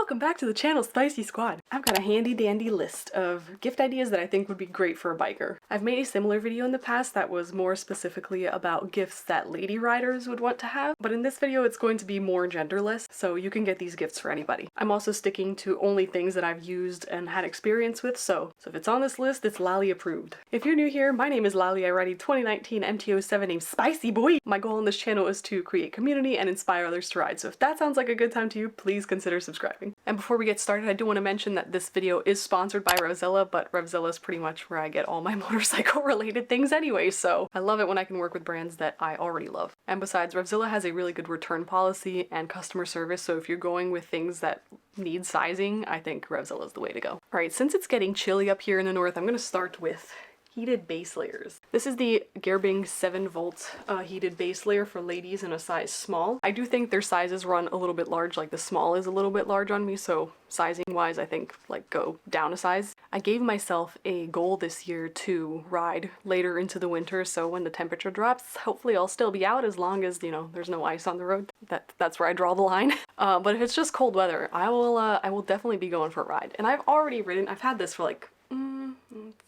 Welcome back to the channel, Spicy Squad. I've got a handy dandy list of gift ideas that I think would be great for a biker. I've made a similar video in the past that was more specifically about gifts that lady riders would want to have, but in this video it's going to be more genderless, so you can get these gifts for anybody. I'm also sticking to only things that I've used and had experience with, so if it's on this list, it's Lali approved. If you're new here, my name is Lali. I ride a 2019 MT-07 named Spicy Boy. My goal on this channel is to create community and inspire others to ride, so if that sounds like a good time to you, please consider subscribing. And before we get started, I do want to mention that this video is sponsored by Revzilla, but Revzilla is pretty much where I get all my motorcycle related things anyway, so I love it when I can work with brands that I already love. And besides, Revzilla has a really good return policy and customer service, so if you're going with things that need sizing, I think Revzilla is the way to go. Alright, since it's getting chilly up here in the north, I'm going to start with heated base layers. This is the Gerbing 7-volt heated base layer for ladies in a size small. I do think their sizes run a little bit large, like the small is a little bit large on me, so sizing wise I think like go down a size. I gave myself a goal this year to ride later into the winter, so when the temperature drops, hopefully I'll still be out as long as, you know, there's no ice on the road. That's where I draw the line. But if it's just cold weather, I will definitely be going for a ride. And I've already ridden, I've had this for like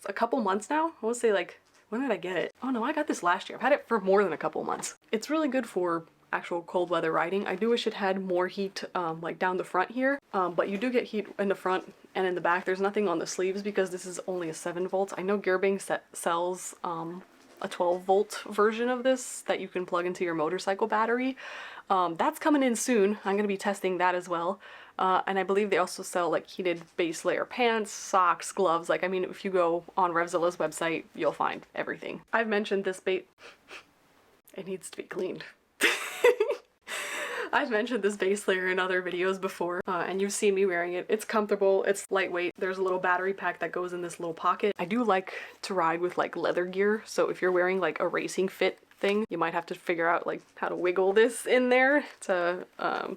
a couple months now. I want to say, like, when did I get it? Oh no, I got this last year. I've had it for more than a couple months. It's really good for actual cold weather riding. I do wish it had more heat like down the front here, but you do get heat in the front and in the back. There's nothing on the sleeves because this is only a 7-volt. I know Gerbing sells a 12-volt version of this that you can plug into your motorcycle battery. That's coming in soon. I'm going to be testing that as well. And I believe they also sell like heated base layer pants, socks, gloves. Like, I mean, if you go on Revzilla's website, you'll find everything. I've mentioned this bait. It needs to be cleaned. I've mentioned this base layer in other videos before, and you've seen me wearing it. It's comfortable, it's lightweight. There's a little battery pack that goes in this little pocket. I do like to ride with like leather gear, so if you're wearing like a racing fit thing, you might have to figure out like how to wiggle this in there to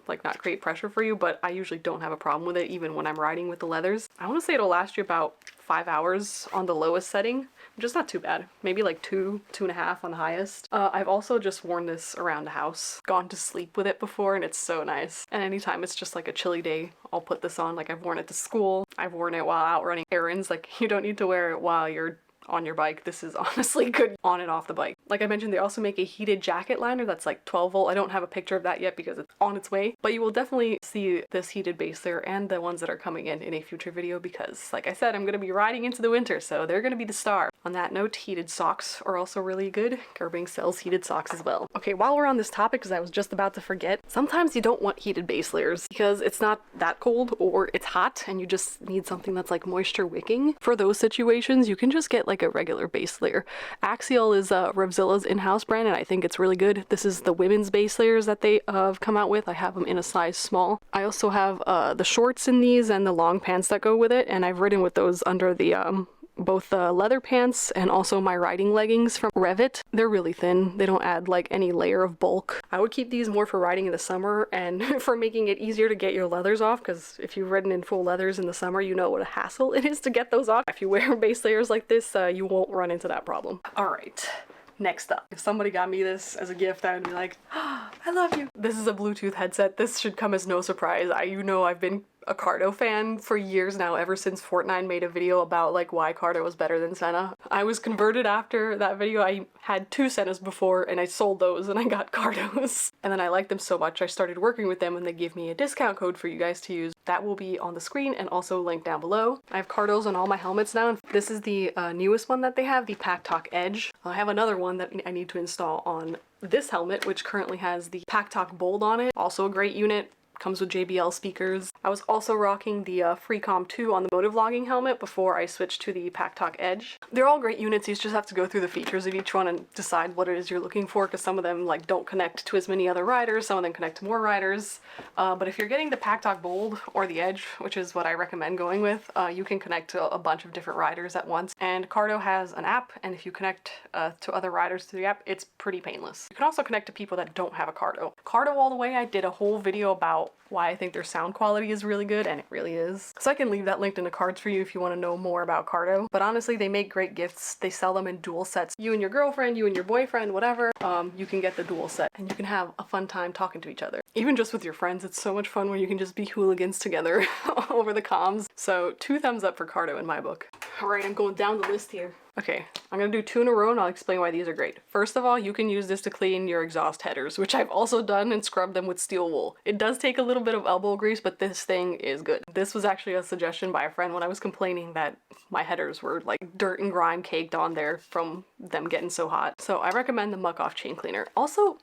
like not create pressure for you, but I usually don't have a problem with it even when I'm riding with the leathers. I want to say it'll last you about 5 hours on the lowest setting, which is not too bad. Maybe like 2.5 on the highest. I've also just worn this around the house, gone to sleep with it before, and it's so nice. And anytime it's just like a chilly day, I'll put this on. Like, I've worn it to school, I've worn it while out running errands. Like, you don't need to wear it while you're on your bike. This is honestly good on and off the bike. Like I mentioned, they also make a heated jacket liner that's like 12-volt. I don't have a picture of that yet because it's on its way, but you will definitely see this heated base layer and the ones that are coming in a future video because, like I said, I'm going to be riding into the winter, so they're going to be the star. On that note, heated socks are also really good. Gerbing sells heated socks as well. Okay, while we're on this topic, because I was just about to forget, sometimes you don't want heated base layers because it's not that cold or it's hot and you just need something that's like moisture wicking. For those situations, you can just get like a regular base layer. Axial is Revzilla's in-house brand, and I think it's really good. This is the women's base layers that they have come out with. I have them in a size small. I also have the shorts in these and the long pants that go with it, and I've ridden with those under the both the leather pants and also my riding leggings from Revit. They're really thin. They don't add like any layer of bulk. I would keep these more for riding in the summer and for making it easier to get your leathers off, because if you've ridden in full leathers in the summer, you know what a hassle it is to get those off. If you wear base layers like this, you won't run into that problem. Alright. Next up, if somebody got me this as a gift, I would be like, oh, I love you. This is a Bluetooth headset. This should come as no surprise. You know I've been a Cardo fan for years now, ever since Fortnite made a video about like why Cardo was better than Senna. I was converted after that video. I had 2 Sennas before and I sold those and I got Cardos. And then I liked them so much I started working with them and they gave me a discount code for you guys to use. That will be on the screen and also linked down below. I have Cardos on all my helmets now. This is the newest one that they have, the Pack Talk Edge. I have another one that I need to install on this helmet, which currently has the Pack Talk Bold on it. Also a great unit. Comes with JBL speakers. I was also rocking the Freecom 2 on the motovlogging helmet before I switched to the Pack Talk Edge. They're all great units. You just have to go through the features of each one and decide what it is you're looking for, because some of them like don't connect to as many other riders, some of them connect to more riders. But if you're getting the Pack Talk Bold or the Edge, which is what I recommend going with, you can connect to a bunch of different riders at once. And Cardo has an app, and if you connect to other riders through the app, it's pretty painless. You can also connect to people that don't have a Cardo. Cardo all the way, I did a whole video about why I think their sound quality is really good, and it really is. So I can leave that linked in the cards for you if you want to know more about Cardo. But honestly, they make great gifts. They sell them in dual sets. You and your girlfriend, you and your boyfriend, whatever, you can get the dual set and you can have a fun time talking to each other. Even just with your friends, it's so much fun when you can just be hooligans together over the comms. So 2 thumbs up for Cardo in my book. All right, I'm going down the list here. Okay, I'm gonna do 2 in a row and I'll explain why these are great. First of all, you can use this to clean your exhaust headers, which I've also done and scrubbed them with steel wool. It does take a little bit of elbow grease, but this thing is good. This was actually a suggestion by a friend when I was complaining that my headers were like dirt and grime caked on there from them getting so hot. So I recommend the Muck Off Chain Cleaner. Also,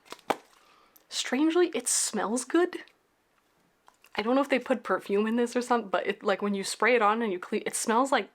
strangely, it smells good. I don't know if they put perfume in this or something, but it, like when you spray it on and you clean, it smells like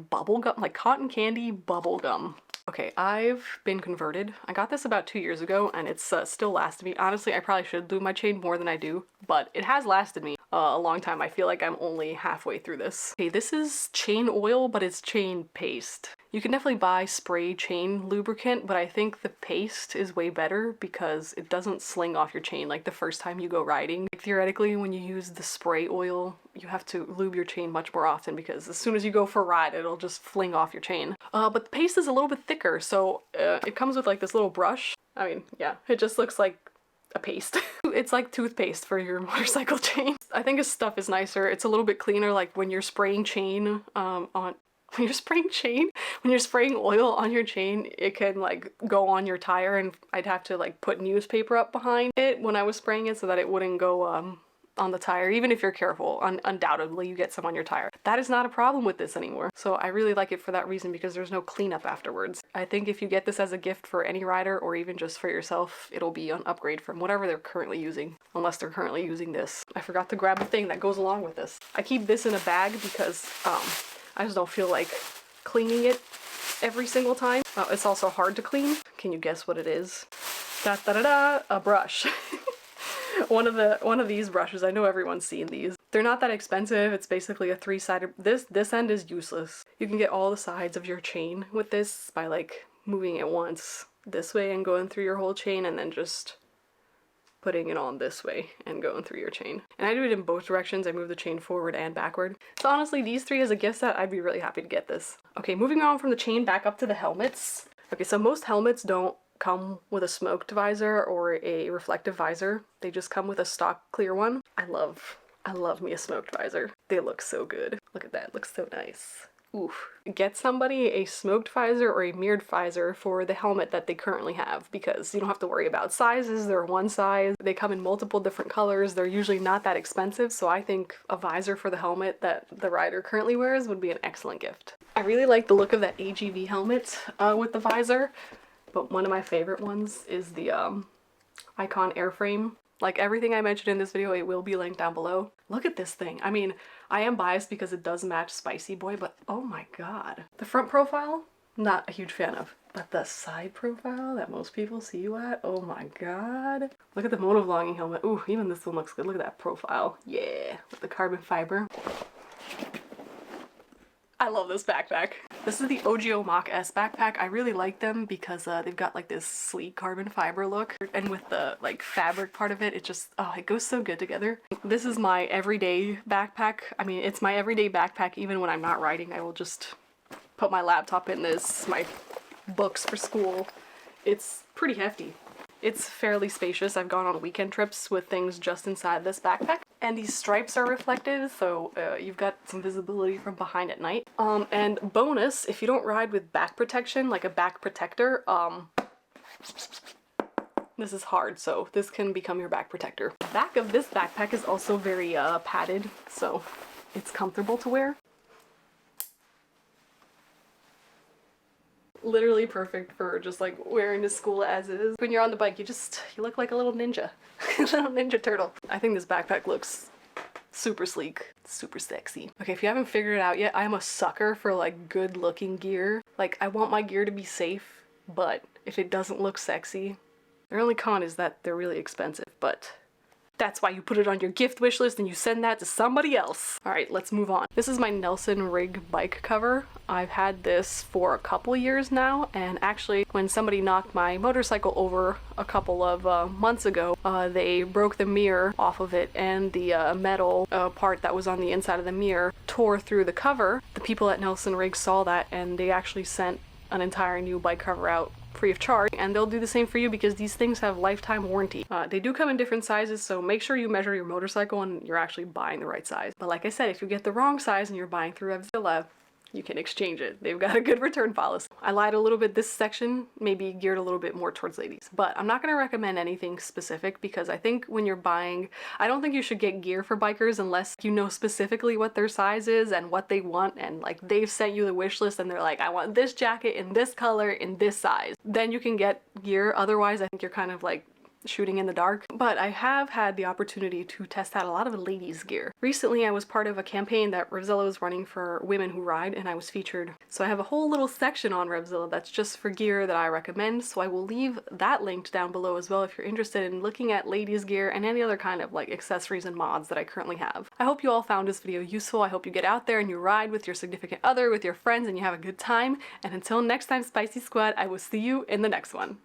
bubble gum, like cotton candy bubble gum. Okay, I've been converted. I got this about 2 years ago and it's still lasted me. Honestly, I probably should lube my chain more than I do, but it has lasted me a long time. I feel like I'm only halfway through this. Okay, this is chain oil, but it's chain paste. You can definitely buy spray chain lubricant, but I think the paste is way better because it doesn't sling off your chain like the first time you go riding. Like, theoretically, when you use the spray oil, you have to lube your chain much more often because as soon as you go for a ride, it'll just fling off your chain. But the paste is a little bit thicker, so it comes with like this little brush. I mean, yeah, it just looks like a paste. It's like toothpaste for your motorcycle chain. I think his stuff is nicer. It's a little bit cleaner, like when you're spraying chain when you're spraying oil on your chain, it can like go on your tire and I'd have to like put newspaper up behind it when I was spraying it so that it wouldn't go on the tire. Even if you're careful, undoubtedly you get some on your tire. That is not a problem with this anymore. So I really like it for that reason because there's no cleanup afterwards. I think if you get this as a gift for any rider or even just for yourself, it'll be an upgrade from whatever they're currently using, unless they're currently using this. I forgot to grab the thing that goes along with this. I keep this in a bag because I just don't feel like cleaning it every single time. It's also hard to clean. Can you guess what it is? Da da da da, a brush. One of these brushes. I know everyone's seen these. They're not that expensive. It's basically a 3-sided. This end is useless. You can get all the sides of your chain with this by like moving it once this way and going through your whole chain and then just putting it on this way and going through your chain. And I do it in both directions. I move the chain forward and backward. So honestly, these 3 as a gift set, I'd be really happy to get this. Okay, moving on from the chain back up to the helmets. Okay, so most helmets don't come with a smoked visor or a reflective visor. They just come with a stock clear one. I love me a smoked visor. They look so good. Look at that, looks so nice. Oof. Get somebody a smoked visor or a mirrored visor for the helmet that they currently have because you don't have to worry about sizes. They're one size. They come in multiple different colors. They're usually not that expensive, so I think a visor for the helmet that the rider currently wears would be an excellent gift. I really like the look of that AGV helmet with the visor, but one of my favorite ones is the Icon airframe. Like everything I mentioned in this video, it will be linked down below. Look at this thing. I mean, I am biased because it does match Spicy Boy, but oh my god. The front profile, not a huge fan of. But the side profile that most people see you at, oh my god. Look at the motovlogging helmet. Ooh, even this one looks good. Look at that profile. Yeah, with the carbon fiber. I love this backpack. This is the OGO Mach S backpack. I really like them because they've got like this sleek carbon fiber look, and with the like fabric part of it, it just, oh, it goes so good together. This is my everyday backpack. I mean, it's my everyday backpack even when I'm not riding. I will just put my laptop in this, my books for school. It's pretty hefty. It's fairly spacious. I've gone on weekend trips with things just inside this backpack. And these stripes are reflective, so you've got some visibility from behind at night. And bonus, if you don't ride with back protection, like a back protector, this is hard, so this can become your back protector. The back of this backpack is also very padded, so it's comfortable to wear. Literally perfect for just like wearing to school as is. When you're on the bike, you look like a little ninja. A little ninja turtle. I think this backpack looks super sleek, super sexy. Okay, if you haven't figured it out yet, I'm a sucker for like good looking gear. Like, I want my gear to be safe, but if it doesn't look sexy, their only con is that they're really expensive, but That's why you put it on your gift wish list and you send that to somebody else. All right, let's move on. This is my Nelson Rig bike cover. I've had this for a couple years now, and actually when somebody knocked my motorcycle over a couple of months ago, they broke the mirror off of it, and the metal part that was on the inside of the mirror tore through the cover. The people at Nelson Rig saw that, and they actually sent an entire new bike cover out free of charge, and they'll do the same for you because these things have lifetime warranty. They do come in different sizes, so make sure you measure your motorcycle and you're actually buying the right size. But like I said, if you get the wrong size and you're buying through Revzilla, you can exchange it. They've got a good return policy. I lied a little bit. This section may be geared a little bit more towards ladies, but I'm not going to recommend anything specific because I think when you're buying, I don't think you should get gear for bikers unless you know specifically what their size is and what they want, and like they've sent you the wish list and they're like, I want this jacket in this color in this size. Then you can get gear. Otherwise, I think you're kind of like shooting in the dark. But I have had the opportunity to test out a lot of ladies gear. Recently I was part of a campaign that Revzilla was running for women who ride, and I was featured. So I have a whole little section on Revzilla that's just for gear that I recommend, so I will leave that linked down below as well if you're interested in looking at ladies gear and any other kind of like accessories and mods that I currently have. I hope you all found this video useful. I hope you get out there and you ride with your significant other, with your friends, and you have a good time. And until next time, Spicy Squad, I will see you in the next one.